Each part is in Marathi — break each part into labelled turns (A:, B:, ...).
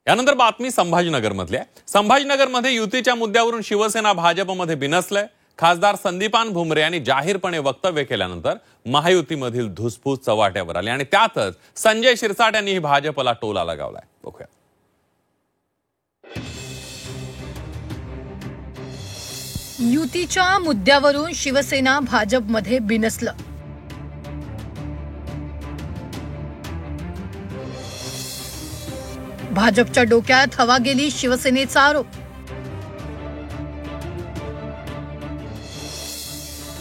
A: यानंतर बातमी संभाजीनगरमधली आहे। संभाजीनगरमध्ये युतीच्या मुद्द्यावरून शिवसेना भाजपमध्ये बिनसलंय। खासदार संदीपान भुमरे यांनी जाहीरपणे वक्तव्य केल्यानंतर महायुतीमधील धुसफूस चव्हाट्यावर आली आणि त्यातच संजय शिरसाट यांनी भाजपला टोला लगावलाय। बघूया।
B: युतीच्या मुद्द्यावरून शिवसेना भाजपमध्ये बिनसलं। भाजपच्या डोक्यात हवा गेली शिवसेनेचा आरोप।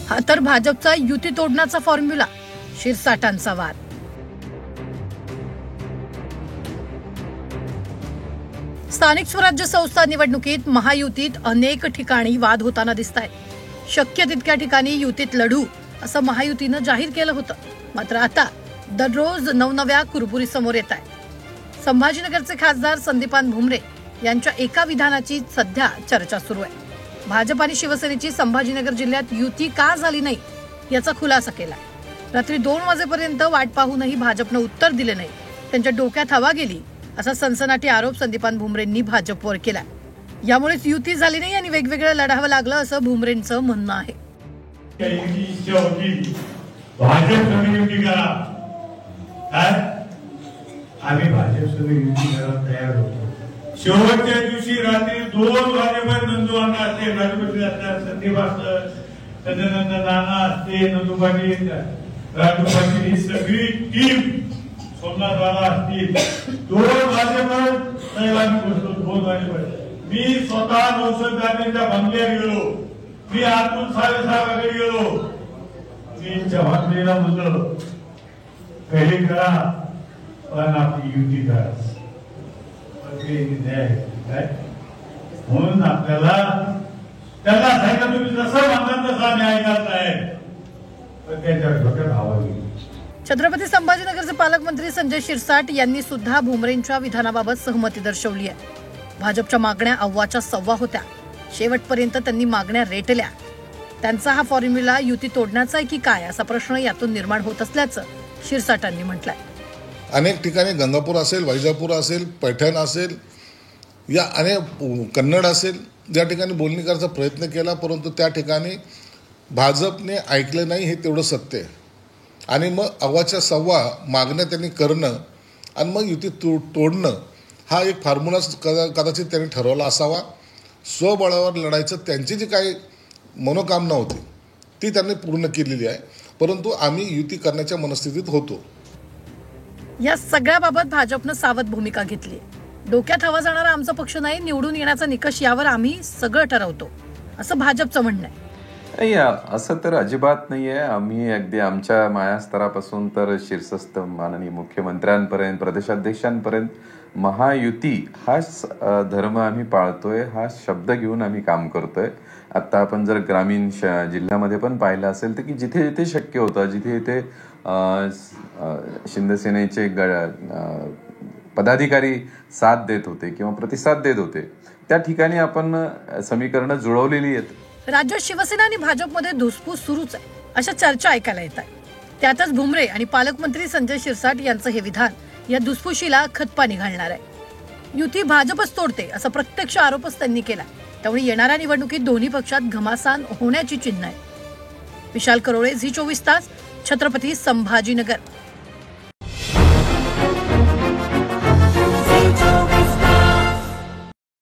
B: हा तर भाजपचा युती तोडण्याचा फॉर्म्युला, शिरसाटांचा वाद। स्थानिक स्वराज्य संस्था निवडणुकीत महायुतीत अनेक ठिकाणी वाद होताना दिसतायत। शक्य तितक्या ठिकाणी युतीत लढू असं महायुतीनं जाहीर केलं होतं, मात्र आता दररोज नवनव्या कुरबुरी समोर येत आहे। संभाजीनगरचे खासदार संदीपान भुमरे यांच्या एका विधानाची सध्या चर्चा सुरू आहे। भाजप आणि शिवसेनेची संभाजीनगर जिल्ह्यात युती का झाली नाही याचा खुलासा केला। रात्री 2 वाजेपर्यंत वाट पाहूनही भाजपनं उत्तर दिले नाही, त्यांच्या डोक्यात हवा गेली असा सनसनाटी आरोप संदीपान भुमरेंनी भाजपवर केला। यामुळेच युती झाली नाही आणि वेगवेगळं लढावं लागलं असं भुमरेंचं म्हणणं आहे।
C: आम्ही भाजपसोबत युती करायला तयार होतो। शेवटच्या दिवशी रात्री 2 वाजेपर्यंत नंदू अण्णा असते, राजूपाटील असतात, संदीप असतात, सदानंद नाना असते, नंदू पाटील, राजू पाटील ही सगळी टीम, सोमनाथ बाबा असतील, 2 वाजेपर्यंत आम्ही बसलो। 2 वाजेपर्यंत मी स्वतः नौसद गांधींच्या बंगल्यावर गेलो, मी आतून 6:30 वाजता गेलो। मी जवानला म्हणलो पहिले करा पण आपली युती करा, म्हणून आपल्याला त्याला सांगितलं तुम्ही जसं म्हणतात तसा न्याय करताय, पण त्याच्या डोक्यात हवा गेली।
B: छत्रपती संभाजीनगरचे पालकमंत्री संजय शिरसाट यांनी सुद्धा भुमरेंच्या विधानाबाबत सहमती दर्शवली आहे। भाजपच्या मागण्या अव्वाच्या सव्वा होत्या, शेवटपर्यंत त्यांनी मागण्या रेटल्या। त्यांचा हा फॉर्म्युला युती तोडण्याचा आहे की काय असा प्रश्न यातून निर्माण होत असल्याचं शिरसाटांनी म्हटलंय।
D: अनेक ठिकाणी गंगापूर असेल, वैजापूर असेल, पैठण असेल, या अनेक कन्नड असेल, ज्या ठिकाणी बोलणी करायचा प्रयत्न केला, परंतु त्या ठिकाणी भाजपने ऐकलं नाही, हे तेवढं सत्य आहे। आणि मग अव्वाच्या सव्वा मागण्या त्यांनी करणं आणि मग युती तोडणं हा एक फॉर्म्युला कदाचित त्यांनी ठरवला असावा। स्वबळावर लढायचं त्यांची जी काही मनोकामना होती ती त्यांनी पूर्ण केलेली आहे, परंतु आम्ही युती करण्याच्या मनस्थितीत होतो।
B: या सगळ्याबाबत भाजपनं सावध भूमिका घेतली। डोक्यात हवा जाणारा आमचा पक्ष नाही, निवडून येण्याचा निकष यावर आम्ही सगळं ठरवतो असं भाजपचं म्हणणं आहे।
E: असं तर अजिबात नाहीये। आम्ही अगदी आमच्या मायास्तरापासून तर शीर्षस्थ माननीय मुख्यमंत्र्यांपर्यंत, प्रदेशाध्यक्षांपर्यंत महायुती हाच धर्म आम्ही पाळतोय, हा शब्द घेऊन आम्ही काम करतोय। आता आपण जर ग्रामीण जिल्ह्यामध्ये पण पाहिलं असेल तर की जिथे जिथे शक्य होतं, जिथे जिथे शिंदेसेनेचे पदाधिकारी साथ देत होते किंवा प्रतिसाद देत होते, त्या ठिकाणी आपण समीकरणं जुळवलेली आहेत।
B: राज्यात शिवसेना आणि भाजपमध्ये धुसफूस सुरूच आहे अशा चर्चा ऐकायला येत आहे। त्यातच भुमरे आणि पालकमंत्री संजय शिरसाट यांचं हे विधान या धुसफुशीला खतपाणी घालणार आहे। युती भाजपच तोडते असा प्रत्यक्ष आरोपच त्यांनी केला, त्यामुळे येणाऱ्या निवडणुकीत दोन्ही पक्षात घमासान होण्याची चिन्ह आहे। विशाल करोळे, झी 24 तास, छत्रपती संभाजीनगर।